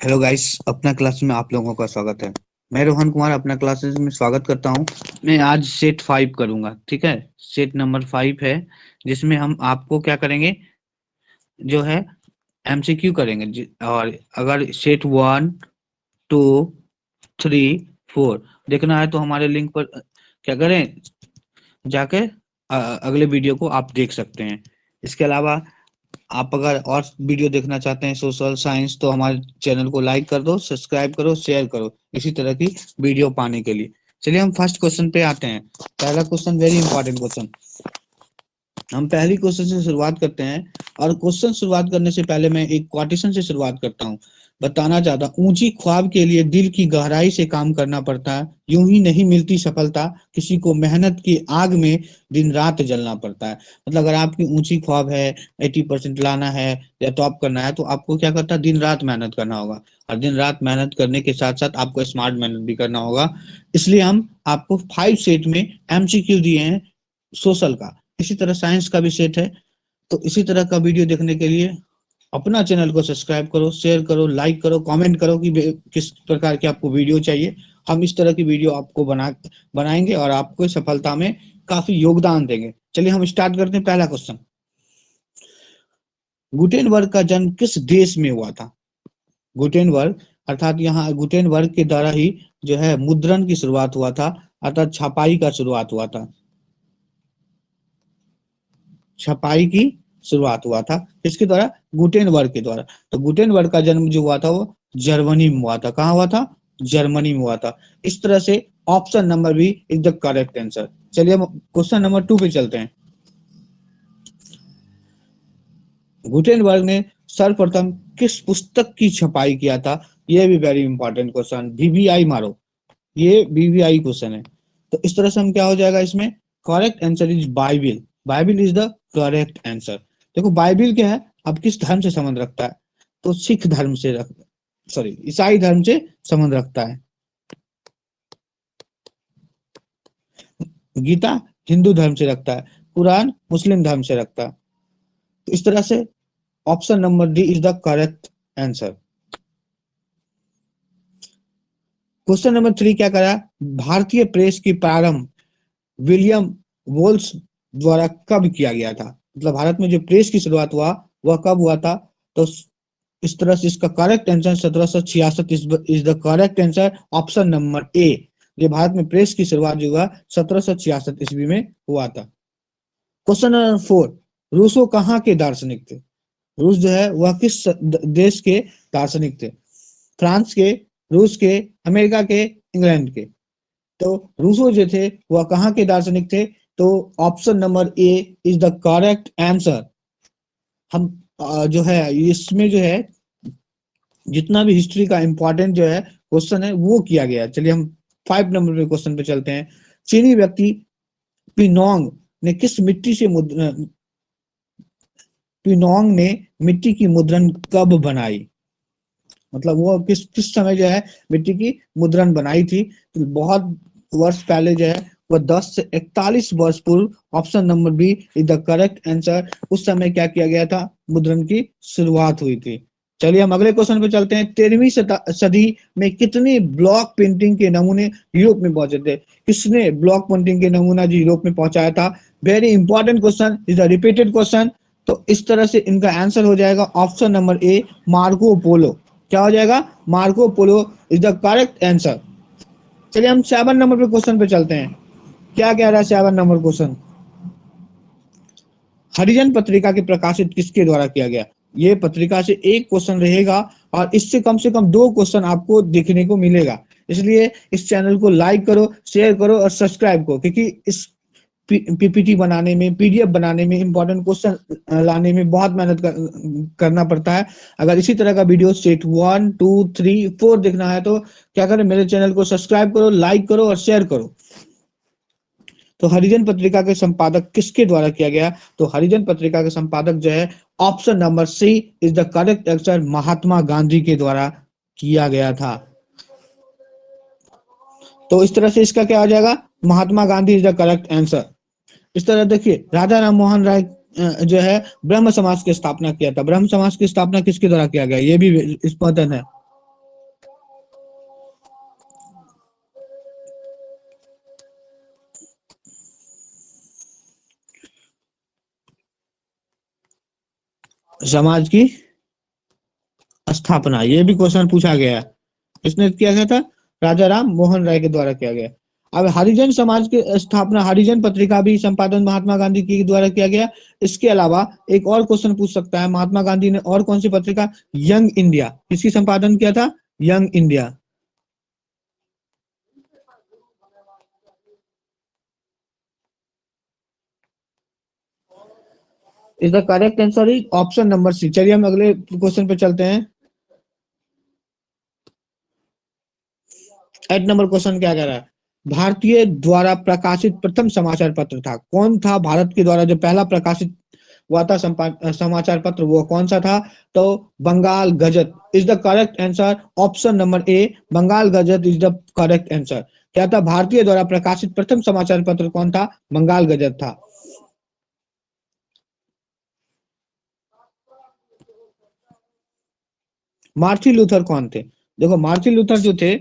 Hello guys, अपना class में आप लोगों का स्वागत है। मैं रोहन कुमार अपना क्लासेस में स्वागत करता हूं। मैं आज सेट 5 करूंगा, ठीक है। सेट नंबर 5 है, जिसमें हम आपको क्या करेंगे, जो है एमसीक्यू करेंगे और अगर सेट 1, 2, 3, 4 देखना है तो हमारे लिंक पर क्या करें, जाके अगले वीडियो को आप देख सकते हैं। इसके अलावा आप अगर और वीडियो देखना चाहते हैं सोशल साइंस, तो हमारे चैनल को लाइक कर दो, सब्सक्राइब करो, शेयर करो इसी तरह की वीडियो पाने के लिए। चलिए हम फर्स्ट क्वेश्चन पे आते हैं। पहला क्वेश्चन वेरी इंपॉर्टेंट क्वेश्चन। हम पहली क्वेश्चन से शुरुआत करते हैं, और क्वेश्चन शुरुआत करने से पहले मैं एक क्वेश्चन से शुरुआत करता हूँ। बताना चाहता हूँ, ऊंची ख्वाब के लिए दिल की गहराई से काम करना पड़ता है, यूं ही नहीं मिलती सफलता, किसी को मेहनत की आग में दिन रात जलना पड़ता है। मतलब अगर आपकी ऊंची ख्वाब है, 80% लाना है या टॉप करना है, तो आपको क्या करता है, दिन रात मेहनत करना होगा। और दिन रात मेहनत करने के साथ साथ आपको स्मार्ट मेहनत भी करना होगा। इसलिए हम आपको 5 सेट में एमसीक्यू दिए हैं सोशल का। इसी तरह साइंस का भी सेट है। तो इसी तरह का वीडियो देखने के लिए अपना चैनल को सब्सक्राइब करो, शेयर करो, लाइक करो, कमेंट करो कि किस प्रकार की आपको वीडियो चाहिए। हम इस तरह की वीडियो आपको बनाएंगे और आपको सफलता में काफी योगदान देंगे। चलिए हम स्टार्ट करते हैं। पहला क्वेश्चन, गुटेनबर्ग का जन्म किस देश में हुआ था? गुटेनबर्ग अर्थात यहाँ गुटेनबर्ग के द्वारा ही जो है मुद्रण की शुरुआत हुआ था, अर्थात छपाई का शुरुआत हुआ था। छपाई की शुरुआत हुआ था किसके द्वारा? गुटेनबर्ग के द्वारा। तो गुटेनबर्ग का जन्म जो हुआ था वो जर्मनी में हुआ था। कहाँ हुआ था? जर्मनी में हुआ था। इस तरह से option number B is the correct answer. चलिए हम क्वेश्चन नंबर 2 पे चलते हैं। गुटेनबर्ग ने सर्वप्रथम किस पुस्तक की छपाई किया था? यह भी वेरी इंपॉर्टेंट क्वेश्चन, वीवीआई मारो, ये वीवीआई क्वेश्चन है। तो इस तरह से हम क्या हो जाएगा इसमें, correct answer is Bible. Bible is the correct answer. देखो बाइबिल क्या है, अब किस धर्म से संबंध रखता है? तो सिख धर्म से सॉरी, ईसाई धर्म से संबंध रखता है। गीता हिंदू धर्म से रखता है, कुरान मुस्लिम धर्म से रखता है। तो इस तरह से option number D is the correct answer. Question number 3 क्या करा, भारतीय प्रेस की प्रारंभ विलियम वोल्स द्वारा कब किया गया था? मतलब भारत में जो प्रेस की शुरुआत हुआ वह कब हुआ था? तो इस तरह से इसका correct answer 1766 is the correct answer, option number ए। ये भारत में प्रेस की शुरुआत जो हुआ 1766 ईस्वी में हुआ था। क्वेश्चन नंबर 4, रूसो कहाँ के दार्शनिक थे? रूस जो है वह किस देश के दार्शनिक थे? फ्रांस के, रूस के, अमेरिका के, इंग्लैंड के? तो रूसो जो थे वह कहाँ के दार्शनिक थे? तो option number A is the correct answer. हम जो है इसमें जो है जितना भी हिस्ट्री का इंपॉर्टेंट जो है क्वेश्चन है वो किया गया है। चलिए हम 5 नंबर पे क्वेश्चन पे चलते हैं। चीनी व्यक्ति पिनोंग ने किस मिट्टी से पिनोंग ने मिट्टी की मुद्रण कब बनाई? मतलब वो किस किस समय जो है मिट्टी की मुद्रण बनाई थी? तो बहुत वर्ष पहले जो है वह 10 से 41 वर्ष पूर्व, option number B is the correct answer. उस समय क्या किया गया था? मुद्रण की शुरुआत हुई थी। चलिए हम अगले क्वेश्चन पे चलते हैं। 13वीं सदी में कितने ब्लॉक पेंटिंग के नमूने यूरोप में पहुंचे थे? किसने ब्लॉक पेंटिंग के नमूना जो यूरोप में पहुंचाया था? Very important question, is the repeated question. तो इस तरह से इनका आंसर हो जाएगा ऑप्शन नंबर ए, मार्को पोलो। क्या हो जाएगा? Marco Polo is the correct answer. चलिए हम 7 नंबर पे क्वेश्चन पे चलते हैं। क्या कह रहा है 7 नंबर क्वेश्चन, हरिजन पत्रिका के प्रकाशित किसके द्वारा किया गया? ये पत्रिका से एक क्वेश्चन रहेगा और इससे कम से कम 2 क्वेश्चन आपको देखने को मिलेगा। इसलिए इस चैनल को लाइक करो, शेयर करो और सब्सक्राइब करो, क्योंकि इस पीपीटी बनाने में, पीडीएफ बनाने में, इंपॉर्टेंट क्वेश्चन लाने में बहुत मेहनत करना पड़ता है। अगर इसी तरह का वीडियो सेट 1, 2, 3, 4 देखना है तो क्या करें, मेरे चैनल को सब्सक्राइब करो, लाइक करो और शेयर करो। तो हरिजन पत्रिका के संपादक किसके द्वारा किया गया? तो हरिजन पत्रिका के संपादक जो है option number C is the correct answer, Mahatma Gandhi के द्वारा किया गया था। तो इस तरह से इसका क्या आ जाएगा, Mahatma Gandhi is the correct answer. इस तरह देखिए, राजा राम मोहन राय जो है ब्रह्म समाज की स्थापना किया था। ब्रह्म समाज की स्थापना किसके द्वारा किया गया? ये भी इंपॉर्टेंट है। समाज की स्थापना, ये भी क्वेश्चन पूछा गया है। इसने किया गया था, राजा राम मोहन राय के द्वारा किया गया। अब हरिजन समाज की स्थापना, हरिजन पत्रिका भी संपादन महात्मा गांधी के द्वारा किया गया। इसके अलावा एक और क्वेश्चन पूछ सकता है, महात्मा गांधी ने और कौन सी पत्रिका, यंग इंडिया, किसकी संपादन किया था, young India. Is the correct answer is option number C. चलिए हम अगले क्वेश्चन पे चलते हैं। 8 नंबर क्वेश्चन क्या कह रहा है, भारतीय द्वारा प्रकाशित प्रथम समाचार पत्र था, कौन था भारत के द्वारा जो पहला प्रकाशित हुआ था समाचार पत्र, वो कौन सा था, तो Bengal gazette is the correct answer. Option number A, Bengal gazette is the correct answer. क्या था, भारतीय द्वारा प्रकाशित प्रथम समाचार पत्र कौन था, बंगाल गजट था। मार्टिन लूथर कौन थे, देखो मार्टिन लूथर जो थे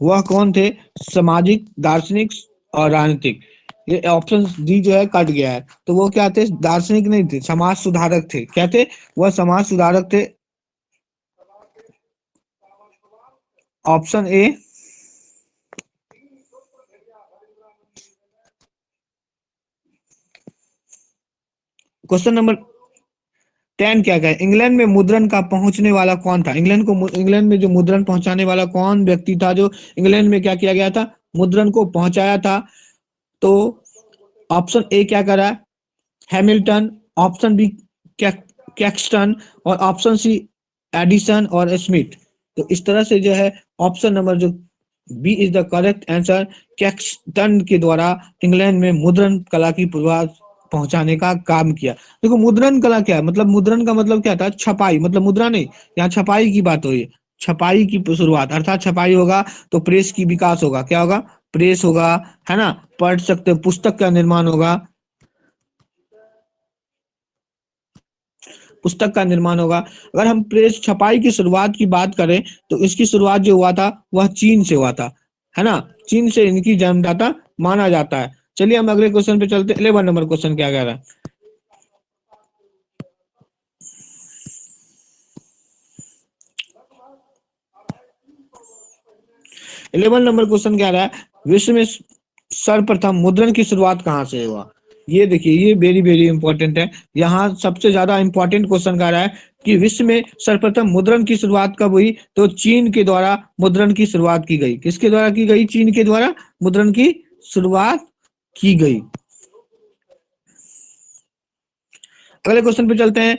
वह कौन थे, सामाजिक, दार्शनिक और राजनीतिक। ये ऑप्शन डी जो है कट गया है, तो वो क्या थे, दार्शनिक नहीं थे, समाज सुधारक थे। क्या थे, वह समाज सुधारक थे। Option A. क्वेश्चन नंबर 10 क्या है, इंग्लैंड में मुद्रण का पहुंचने वाला कौन था, इंग्लैंड में जो मुद्रण पहुंचाने वाला कौन व्यक्ति था, जो इंग्लैंड में क्या किया गया था, मुद्रण को पहुंचाया था। तो ऑप्शन ए क्या करा है, हैमिल्टन, ऑप्शन बी कैक्सटन, और ऑप्शन सी एडिसन और स्मिथ। तो इस तरह से जो है ऑप्शन नंबर जो B is the correct answer, Caxton के द्वारा इंग्लैंड में मुद्रण कला की शुरुआत पहुंचाने का काम किया। देखो मुद्रण कला क्या है, मतलब मुद्रण का मतलब क्या था, छपाई, मतलब मुद्रा नहीं, यहाँ छपाई की बात हो रही है। छपाई की शुरुआत, अर्थात छपाई होगा तो प्रेस की विकास होगा, क्या होगा, प्रेस होगा, है ना, पढ़ सकते हो, पुस्तक का निर्माण होगा, पुस्तक का निर्माण होगा। अगर हम प्रेस छपाई की शुरुआत की बात करें तो इसकी शुरुआत जो हुआ था वह चीन से हुआ था, है ना, चीन से इनकी जन्मदाता माना जाता है। चलिए हम अगले क्वेश्चन पे चलते हैं। 11 नंबर क्वेश्चन क्या कह रहा है, 11 नंबर क्वेश्चन क्या रहा है, विश्व में सर्वप्रथम मुद्रण की शुरुआत कहाँ से हुआ। ये देखिए, ये वेरी वेरी इंपॉर्टेंट है। यहाँ सबसे ज्यादा इंपॉर्टेंट क्वेश्चन कह रहा है कि विश्व में सर्वप्रथम मुद्रण की शुरुआत कब हुई, तो चीन के द्वारा मुद्रण की शुरुआत की गई। किसके द्वारा की गई, चीन के द्वारा मुद्रण की शुरुआत की गई। अगले क्वेश्चन पे चलते हैं।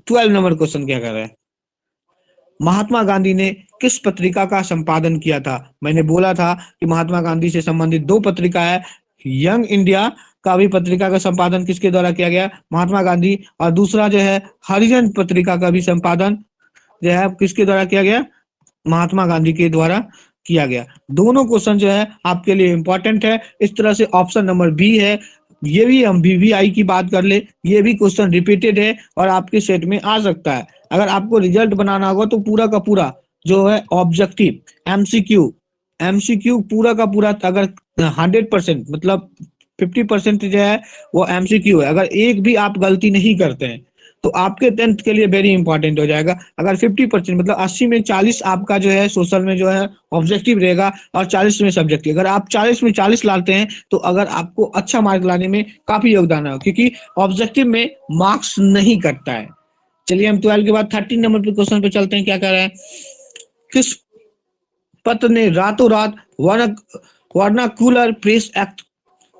12 नंबर क्वेश्चन क्या कर रहा है, महात्मा गांधी ने किस पत्रिका का संपादन किया था। मैंने बोला था कि महात्मा गांधी से संबंधित दो पत्रिका है, यंग इंडिया का भी पत्रिका का संपादन किसके द्वारा किया गया, महात्मा गांधी, और दूसरा जो है हरिजन पत्रिका का भी संपादन जो है किसके द्वारा किया गया, महात्मा गांधी के द्वारा किया गया। दोनों क्वेश्चन जो है आपके लिए इंपॉर्टेंट है। इस तरह से ऑप्शन नंबर बी है, ये भी हम वीवीआई की बात कर ले, ये भी क्वेश्चन रिपीटेड है और आपके सेट में आ सकता है। अगर आपको रिजल्ट बनाना होगा तो पूरा का पूरा जो है ऑब्जेक्टिव एमसीक्यू, एमसीक्यू पूरा का पूरा, अगर 100% मतलब 50% जो है वो एमसीक्यू है। अगर एक भी आप गलती नहीं करते हैं तो आपके 10th के लिए वेरी इंपॉर्टेंट हो जाएगा। अगर 50% मतलब 80 में 40 आपका जो है सोशल में जो है ऑब्जेक्टिव रहेगा और 40 में सब्जेक्टिव। अगर आप 40 में 40 लाते हैं तो अगर आपको अच्छा मार्क लाने में काफी योगदान है, क्योंकि ऑब्जेक्टिव में मार्क्स नहीं कटता है। चलिए हम 12 के बाद 13 नंबर पे क्वेश्चन पे चलते हैं। क्या कह रहा है, किस पत्र ने रातों रात वर्नाकुलर प्रेस एक्ट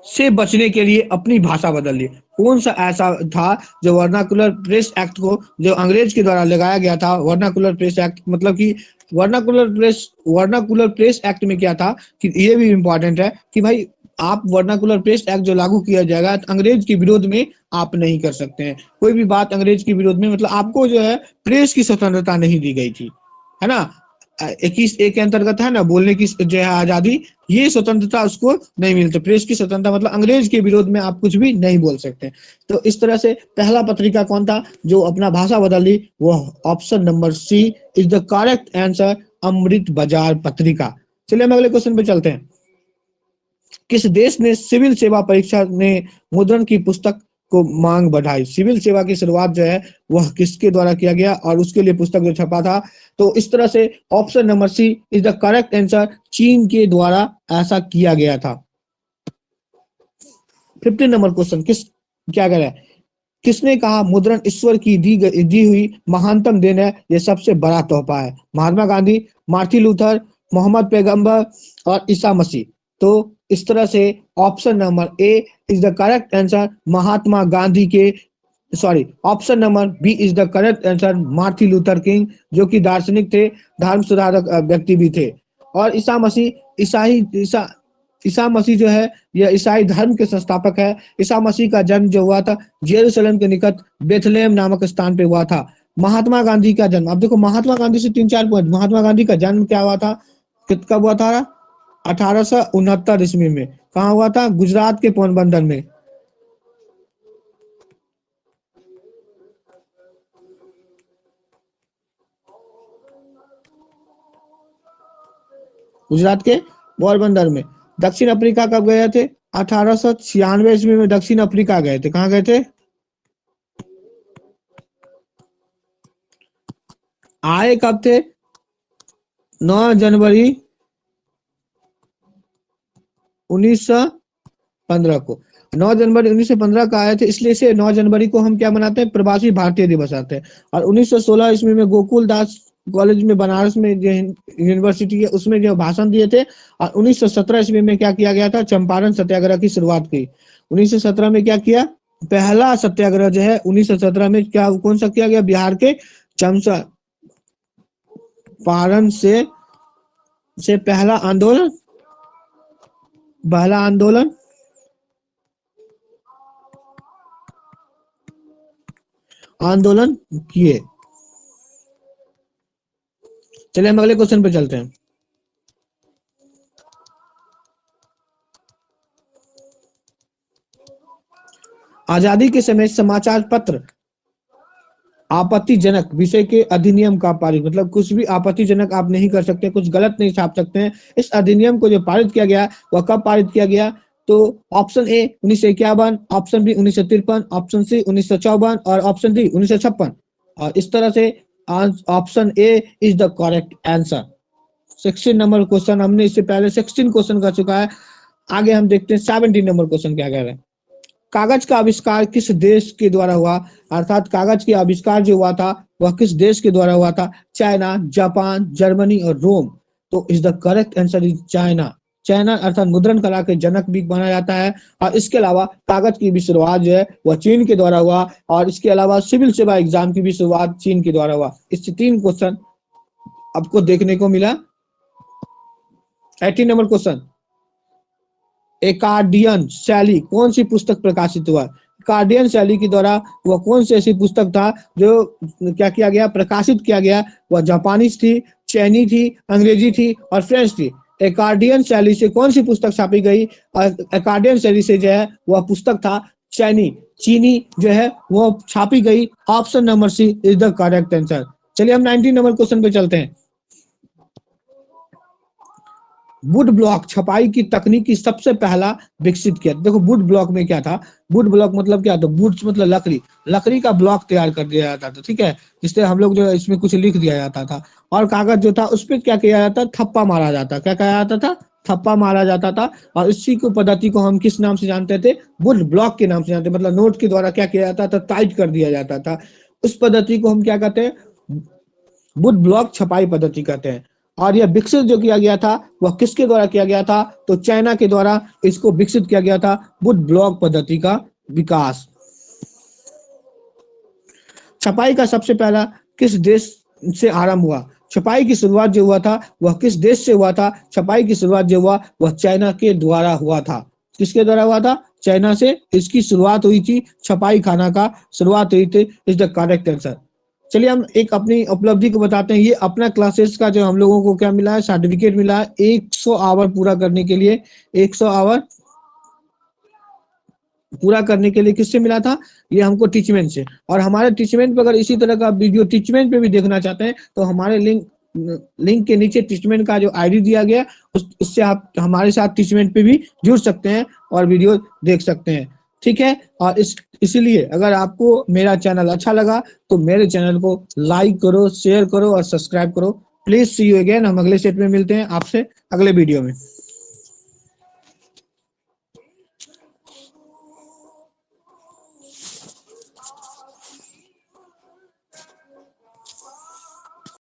से बचने के लिए अपनी भाषा बदल ली। कौन सा ऐसा था जो वर्नाकुलर प्रेस एक्ट को, जो अंग्रेज के द्वारा लगाया गया था, वर्नाकुलर प्रेस एक्ट मतलब कि वर्नाकुलर प्रेस एक्ट में क्या था कि ये भी इंपॉर्टेंट है कि भाई आप वर्नाकुलर प्रेस एक्ट जो लागू किया जाएगा तो अंग्रेज के विरोध में आप नहीं कर सकते हैं कोई भी बात अंग्रेज के विरोध में, मतलब आपको जो है प्रेस की स्वतंत्रता नहीं दी गई थी, है ना। 21 A के अंतर्गत है ना, बोलने की जो है आजादी, ये स्वतंत्रता उसको नहीं मिलती। प्रेस की स्वतंत्रता मतलब अंग्रेज के विरोध में आप कुछ भी नहीं बोल सकते। तो इस तरह से पहला पत्रिका कौन था जो अपना भाषा बदल ली, वो option number C is the correct answer, Amrita Bazar Patrika. चलिए हम अगले क्वेश्चन पे चलते हैं। किस देश ने सिविल सेवा परीक्षा में मुद्रण की पुस्तक को मांग बढ़ाई। सिविल सेवा की शुरुआत जो है वह किसके द्वारा किया गया और उसके लिए पुस्तक जो छपा था, तो इस तरह से option number C is the correct answer, चीन के द्वारा ऐसा किया गया था। 15 नंबर क्वेश्चन क्या कह रहा है, किसने कहा मुद्रण ईश्वर की दी हुई महानतम देन है, यह सबसे बड़ा तोहफा है? Mahatma Gandhi, Martin Luther, Muhammad पैगंबर और ईसा मसीह। तो इस तरह से option number A is the correct answer, Mahatma Gandhi के, sorry, option number B is the correct answer, Martin Luther King, जो कि दार्शनिक थे, धर्म सुधारक व्यक्ति भी थे। और ईसा मसीह जो है यह ईसाई धर्म के संस्थापक है। ईसा मसीह का जन्म जो हुआ था जेरूसलम के निकट बेथलेहम नामक स्थान पे हुआ था। महात्मा गांधी का जन्म, अब देखो महात्मा गांधी से 3-4 पॉइंट, महात्मा गांधी का जन्म क्या हुआ था, कब हुआ था? 1869 ईस्वी में। कहाँ हुआ था? गुजरात के पोरबंदर में। गुजरात के पोरबंदर में। दक्षिण अफ्रीका कब गए थे? 1896 ईस्वी में दक्षिण अफ्रीका गए थे। कहाँ गए थे? आए कब थे? 9 जनवरी 1915 को। 9 जनवरी 1915 का आए थे, इसलिए से 9 जनवरी को हम क्या मनाते हैं? प्रवासी भारतीय दिवस आते हैं। और 1916 ईस्वी में गोकुल दास कॉलेज में, बनारस में जो यूनिवर्सिटी है उसमें जो भाषण दिए थे। और 1917 ईस्वी में क्या किया गया था? चंपारण सत्याग्रह की शुरुआत की। 1917 में क्या किया? पहला सत्याग्रह जो है 1917 में क्या, कौन सा किया गया? बिहार के चंपारण से पहला आंदोलन किए। चलिए हम अगले क्वेश्चन पे चलते हैं। आजादी के समय समाचार पत्र आपत्तिजनक विषय के अधिनियम का पारित, मतलब कुछ भी आपत्तिजनक आप नहीं कर सकते, कुछ गलत नहीं छाप सकते हैं। इस अधिनियम को जो पारित किया गया वह कब पारित किया गया? तो option A 1951, option B 1953, option C 1954 और ऑप्शन डी 1956। और इस तरह से option A is the correct answer. 16 number question हमने इससे पहले 16 क्वेश्चन कर चुका है। आगे हम देखते हैं 17 नंबर क्वेश्चन क्या कह रहे हैं। कागज का आविष्कार किस देश के द्वारा हुआ? अर्थात कागज के आविष्कार जो हुआ था वह किस देश के द्वारा हुआ था? चाइना, जापान, जर्मनी और रोम। तो is the correct answer is China. China अर्थात मुद्रण कला के जनक भी माना जाता है। और इसके अलावा कागज की भी शुरुआत जो है वह चीन के द्वारा हुआ। और इसके अलावा सिविल सेवा एग्जाम की भी शुरुआत चीन के द्वारा हुआ। इससे 3 क्वेश्चन आपको देखने को मिला। 18 नंबर क्वेश्चन, एकार्डियन शैली कौन सी पुस्तक प्रकाशित हुआ? एकार्डियन शैली के द्वारा वह कौन सी ऐसी पुस्तक था जो क्या किया गया, प्रकाशित किया गया? वह जापानीज थी, चीनी थी, अंग्रेजी थी और फ्रेंच थी। एकार्डियन शैली से कौन सी पुस्तक छापी गई? और एकार्डियन शैली से जो है वह पुस्तक था चीनी जो है वो छापी गई। Option number C is the correct answer. चलिए हम 19 नंबर क्वेश्चन पे चलते हैं। वुड ब्लॉक छपाई की तकनीक सबसे पहला विकसित किया। देखो वुड ब्लॉक में क्या था, वुड ब्लॉक मतलब क्या था? वुड मतलब लकड़ी का ब्लॉक तैयार कर दिया जाता था, ठीक है, जिससे हम लोग जो इसमें कुछ लिख दिया जाता था। और कागज जो था उस पर क्या किया जाता? थप्पा मारा जाता। क्या कहा जाता था? थप्पा मारा जाता था। और इसी को पद्धति को हम किस नाम से जानते थे? वुड ब्लॉक के नाम से जानते, मतलब नोट के द्वारा क्या किया जाता था? टाइट कर दिया जाता था। उस पद्धति को हम क्या कहते हैं? वुड ब्लॉक छपाई पद्धति कहते हैं। और यह विकसित जो किया गया था वह किसके द्वारा किया गया था? तो चाइना के द्वारा इसको विकसित किया गया था, वुड ब्लॉक पद्धति का विकास। छपाई का सबसे पहला किस देश से आरंभ हुआ? छपाई की शुरुआत जो हुआ था वह किस देश से हुआ था? छपाई की शुरुआत जो हुआ वह चाइना के द्वारा हुआ था। किसके द्वारा हुआ था? चाइना से इसकी शुरुआत हुई थी। छपाई खाना का शुरुआत हुई थी। Is the correct answer. चलिए हम एक अपनी उपलब्धि को बताते हैं। ये अपना क्लासेस का जो हम लोगों को क्या मिला है? सर्टिफिकेट मिला है 100 आवर पूरा करने के लिए। 100 आवर पूरा करने के लिए किससे मिला था? ये हमको टीचमेंट से। और हमारे टीचमेंट पे अगर इसी तरह का वीडियो टीचमेंट पे भी देखना चाहते हैं तो हमारे लिंक के नीचे टीचमेंट का जो आईडी दिया गया उससे आप हमारे साथ टीचमेंट पे भी जुड़ सकते हैं और वीडियो देख सकते हैं। ठीक है। और इसीलिए अगर आपको मेरा चैनल अच्छा लगा तो मेरे चैनल को लाइक करो, शेयर करो और सब्सक्राइब करो। Please see you again. हम अगले सेट में मिलते हैं आपसे अगले वीडियो में।